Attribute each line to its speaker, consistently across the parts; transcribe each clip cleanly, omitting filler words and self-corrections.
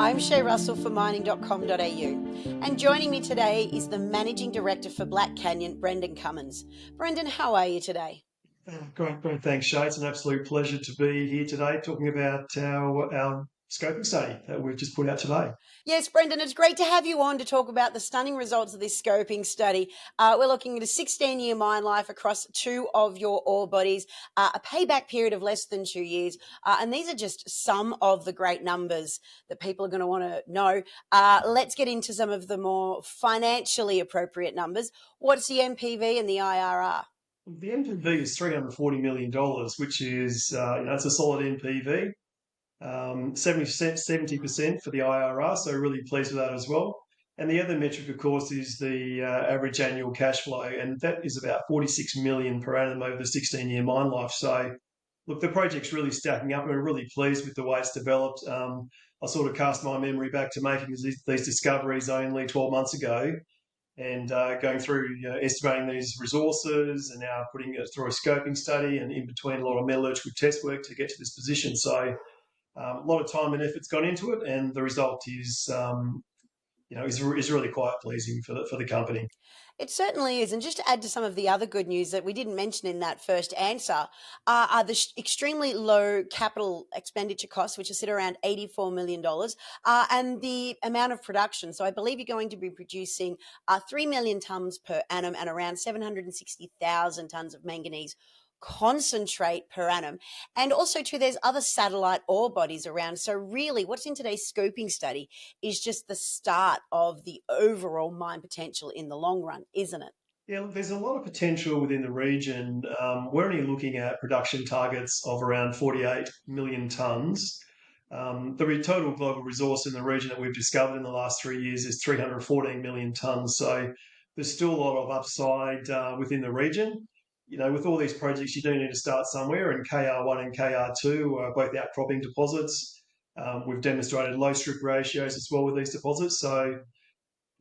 Speaker 1: I'm Shay Russell for mining.com.au, and joining me today is the Managing Director for Black Canyon, Brendan Cummins. Brendan, how are you today?
Speaker 2: Great. Thanks, Shay. It's an absolute pleasure to be here today talking about our scoping study that we've just put out today.
Speaker 1: Yes, Brendan, it's great to have you on to talk about the stunning results of this scoping study. We're looking at a 16-year mine life across two of your ore bodies, a payback period of less than 2 years, and these are just some of the great numbers that people are going to want to know. Let's get into some of the more financially appropriate numbers. What's the NPV and the IRR?
Speaker 2: The NPV is $340 million, which is, it's a solid NPV. 70% for the IRR, so really pleased with that as well. And the other metric, of course, is the average annual cash flow, and that is about 46 million per annum over the 16-year mine life. So, look, the project's really stacking up, and we're really pleased with the way it's developed. I sort of cast my memory back to making these discoveries only 12 months ago, and going through estimating these resources and now putting it through a scoping study, and in between a lot of metallurgical test work to get to this position. So a lot of time and effort's gone into it, and the result is really quite pleasing for the company.
Speaker 1: It certainly is. And just to add to some of the other good news that we didn't mention in that first answer, are the extremely low capital expenditure costs, which are sit around $84 million, and the amount of production. So I believe you're going to be producing 3 million tonnes per annum and around 760,000 tonnes of manganese concentrate per annum. And also too, there's other satellite ore bodies around. So really what's in today's scoping study is just the start of the overall mine potential in the long run, isn't it?
Speaker 2: Yeah, look, there's a lot of potential within the region. We're only looking at production targets of around 48 million tonnes. The total global resource in the region that we've discovered in the last 3 years is 314 million tonnes. So there's still a lot of upside within the region. With all these projects, you do need to start somewhere, and KR1 and KR2 are both outcropping deposits. We've demonstrated low strip ratios as well with these deposits, so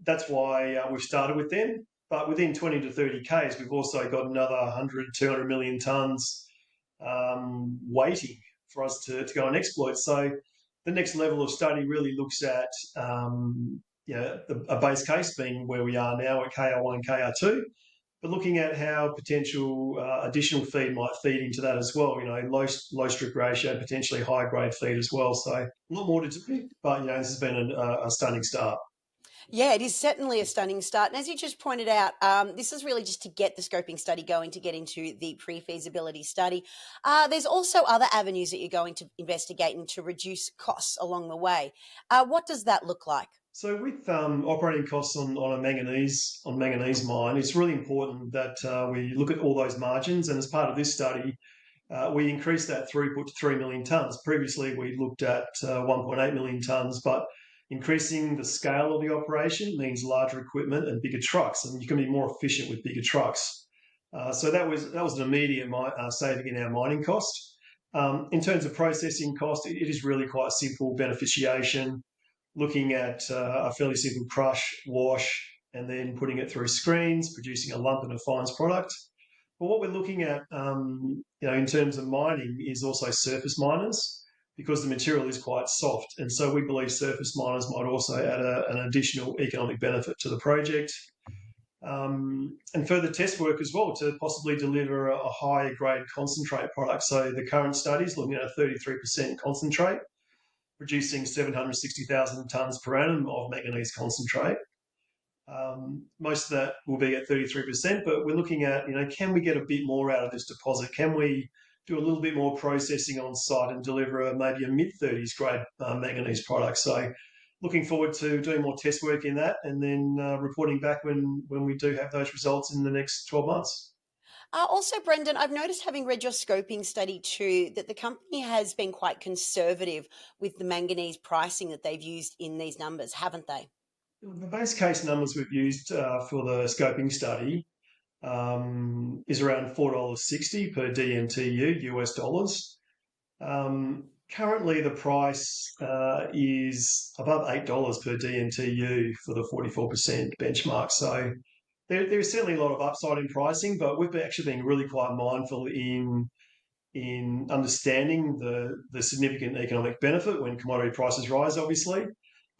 Speaker 2: that's why we've started with them. But within 20 to 30 Ks, we've also got another 100, 200 million tonnes waiting for us to go and exploit. So the next level of study really looks at a base case being where we are now at KR1, KR2, but looking at how potential additional feed might feed into that as well. Low strip ratio, potentially high grade feed as well. So a lot more to do, but this has been a stunning start.
Speaker 1: Yeah, it is certainly a stunning start. And as you just pointed out, this is really just to get the scoping study going, to get into the pre-feasibility study. There's also other avenues that you're going to investigate and to reduce costs along the way. What does that look like?
Speaker 2: So with operating costs on a manganese mine, it's really important that we look at all those margins. And as part of this study, we increased that throughput to 3 million tonnes. Previously, we looked at 1.8 million tonnes, but increasing the scale of the operation means larger equipment and bigger trucks, and you can be more efficient with bigger trucks. So that was an immediate saving in our mining cost. In terms of processing cost, it is really quite simple beneficiation, looking at a fairly simple crush, wash, and then putting it through screens, producing a lump and a fines product. But what we're looking at, in terms of mining, is also surface miners, because the material is quite soft. And so we believe surface miners might also add an additional economic benefit to the project. And further test work as well to possibly deliver a higher grade concentrate product. So the current study is looking at a 33% concentrate, producing 760,000 tonnes per annum of manganese concentrate. Most of that will be at 33%, but we're looking at, can we get a bit more out of this deposit? Can we do a little bit more processing on site and deliver maybe a mid-30s grade manganese product? So looking forward to doing more test work in that, and then reporting back when we do have those results in the next 12 months.
Speaker 1: Also, Brendan, I've noticed, having read your scoping study too, that the company has been quite conservative with the manganese pricing that they've used in these numbers, haven't they?
Speaker 2: The base case numbers we've used for the scoping study is around $4.60 per DMTU US dollars. Currently, the price is above $8 per DMTU for the 44% benchmark. So there's certainly a lot of upside in pricing, but we've actually been really quite mindful in understanding the significant economic benefit when commodity prices rise, obviously.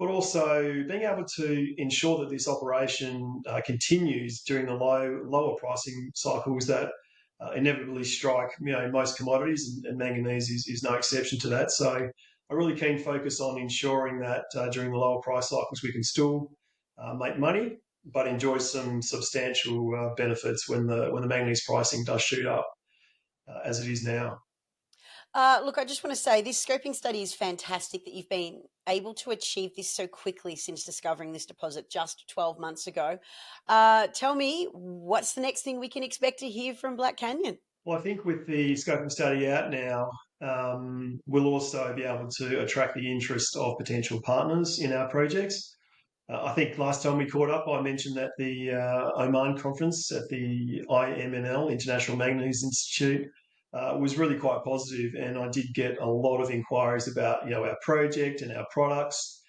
Speaker 2: but also being able to ensure that this operation continues during the lower pricing cycles that inevitably strike most commodities, and manganese is no exception to that. So a really keen focus on ensuring that during the lower price cycles we can still make money, but enjoy some substantial benefits when the manganese pricing does shoot up as it is now.
Speaker 1: Look, I just want to say this scoping study is fantastic that you've been able to achieve this so quickly since discovering this deposit just 12 months ago. Tell me, what's the next thing we can expect to hear from Black Canyon?
Speaker 2: Well, I think with the scoping study out now, we'll also be able to attract the interest of potential partners in our projects. I think last time we caught up, I mentioned that the Oman conference at the IMNL, International Manganese Institute, was really quite positive, and I did get a lot of inquiries about our project and our products.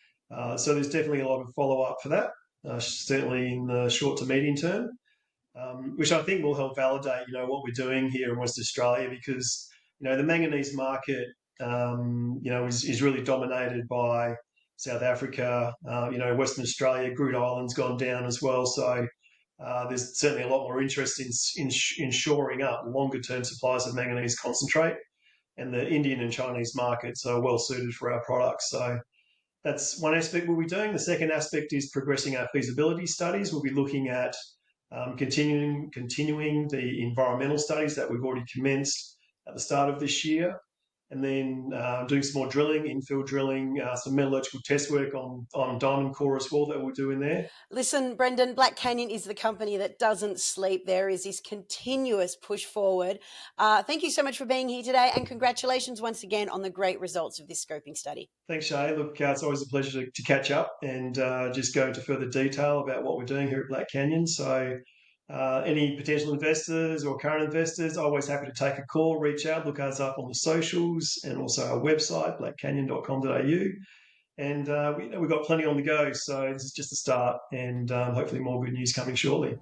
Speaker 2: So there's definitely a lot of follow up for that, certainly in the short to medium term, which I think will help validate what we're doing here in Western Australia, because the manganese market is really dominated by South Africa. Western Australia, Groote Eyland's gone down as well. So there's certainly a lot more interest in shoring up longer term supplies of manganese concentrate, and the Indian and Chinese markets are well suited for our products. So that's one aspect we'll be doing. The second aspect is progressing our feasibility studies. We'll be looking at continuing the environmental studies that we've already commenced at the start of this year, and then doing some more drilling, infill drilling, some metallurgical test work on diamond core as well that we'll do in there.
Speaker 1: Listen, Brendan, Black Canyon is the company that doesn't sleep. There is this continuous push forward. Thank you so much for being here today, and congratulations once again on the great results of this scoping study.
Speaker 2: Thanks, Shay. Look, it's always a pleasure to catch up and just go into further detail about what we're doing here at Black Canyon. So, any potential investors or current investors, always happy to take a call, reach out, look us up on the socials and also our website, blackcanyon.com.au. And we've got plenty on the go. So, this is just the start, and hopefully more good news coming shortly.